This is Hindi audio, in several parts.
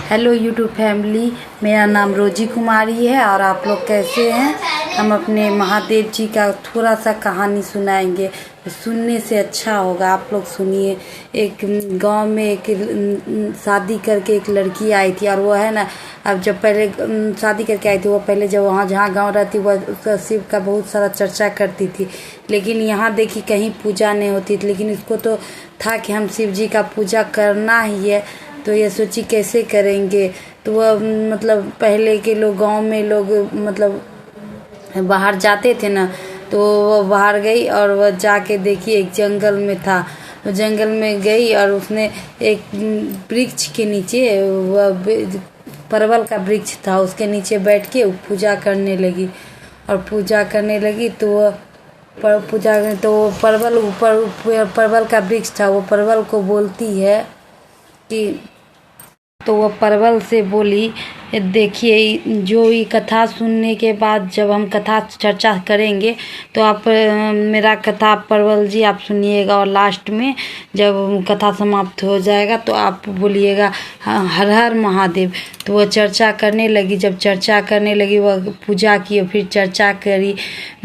हेलो यूट्यूब फैमिली, मेरा नाम रोजी कुमारी है और आप लोग कैसे हैं। हम अपने महादेव जी का थोड़ा सा कहानी सुनाएंगे, सुनने से अच्छा होगा। आप लोग सुनिए। एक गांव में एक शादी करके एक लड़की आई थी और वो है ना, अब जब पहले शादी करके आई थी, वो पहले जब वहाँ जहाँ गांव रहती वह उसका शिव का बहुत सारा चर्चा करती थी। लेकिन यहाँ देखी कहीं पूजा नहीं होती थी, लेकिन इसको तो था कि हम शिव जी का पूजा करना ही है। तो ये सोची कैसे करेंगे। तो वह मतलब पहले के लोग गांव में लोग मतलब बाहर जाते थे ना, तो वो बाहर गई और वह जाके देखी एक जंगल में था। वो जंगल में गई और उसने एक वृक्ष के नीचे, वह परवल का वृक्ष था, उसके नीचे बैठ के पूजा करने लगी। और पूजा करने लगी तो वह पूजा तो परवल ऊपर परवल का वृक्ष था, वो परवल को बोलती है कि, तो वह परवल से बोली, देखिए जो ये कथा सुनने के बाद जब हम कथा चर्चा करेंगे तो आप मेरा कथा परवल जी आप सुनिएगा, और लास्ट में जब कथा समाप्त हो जाएगा तो आप बोलिएगा हर हर महादेव। तो वह चर्चा करने लगी। जब चर्चा करने लगी, वह पूजा की और फिर चर्चा करी,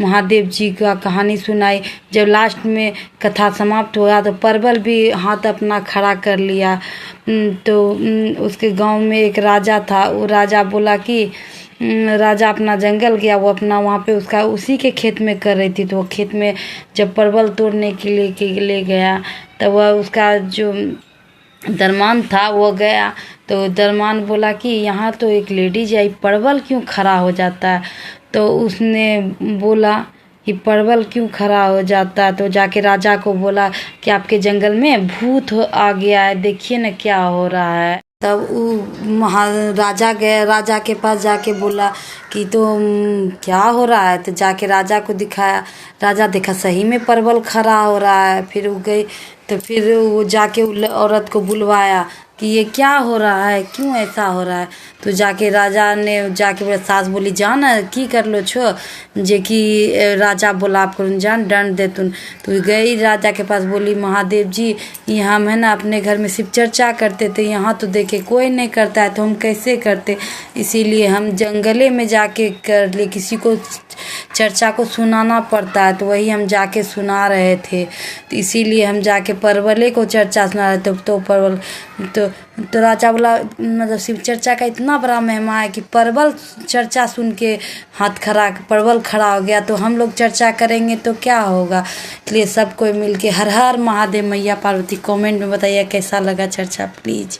महादेव जी का कहानी सुनाई। जब लास्ट में कथा समाप्त हुआ तो परवल भी हाथ अपना खड़ा कर लिया। तो उसके गांव में एक राजा था। वो राजा बोला कि राजा अपना जंगल गया, वो अपना वहाँ पे उसका उसी के खेत में कर रही थी। तो वो खेत में जब परवल तोड़ने के लिए गया, तब वह उसका जो दरमान था वो गया। तो दरमान बोला कि यहाँ तो एक लेडीज आई, परवल क्यों खड़ा हो जाता है। तो उसने बोला कि परवल क्यों खड़ा हो जाता है। तो जाके राजा को बोला कि आपके जंगल में भूत आ गया है, देखिए ना क्या हो रहा है। तब वो राजा गया, राजा के पास जाके बोला कि तो क्या हो रहा है। तो जाके राजा को दिखाया, राजा देखा सही में परवल खड़ा हो रहा है। फिर वो गई, तो फिर वो जाके औरत को बुलवाया कि ये क्या हो रहा है, क्यों ऐसा हो रहा है। तो जाके राजा ने जाके बोला, सास बोली जान की कर लो छो, जे कि राजा बोला आप करून जान दंड दे तुन। तो गई राजा के पास, बोली महादेव जी ये हम है ना अपने घर में शिव चर्चा करते थे, यहाँ तो देखे कोई नहीं करता है, तो हम कैसे करते। इसीलिए हम जंगले में जाके कर ले, किसी को चर्चा को सुनाना पड़ता है। तो वही हम जाके सुना रहे थे, तो इसीलिए हम जाके परवले को चर्चा सुना रहे थे। तो परवल तो राजा बोला मतलब शिव चर्चा का इतना बड़ा महिमा है कि परवल चर्चा सुन के परवल खड़ा हो गया। तो हम लोग चर्चा करेंगे तो क्या होगा। इसलिए सब कोई मिल के हर हर महादेव मैया पार्वती। कमेंट में बताइए कैसा लगा चर्चा प्लीज़।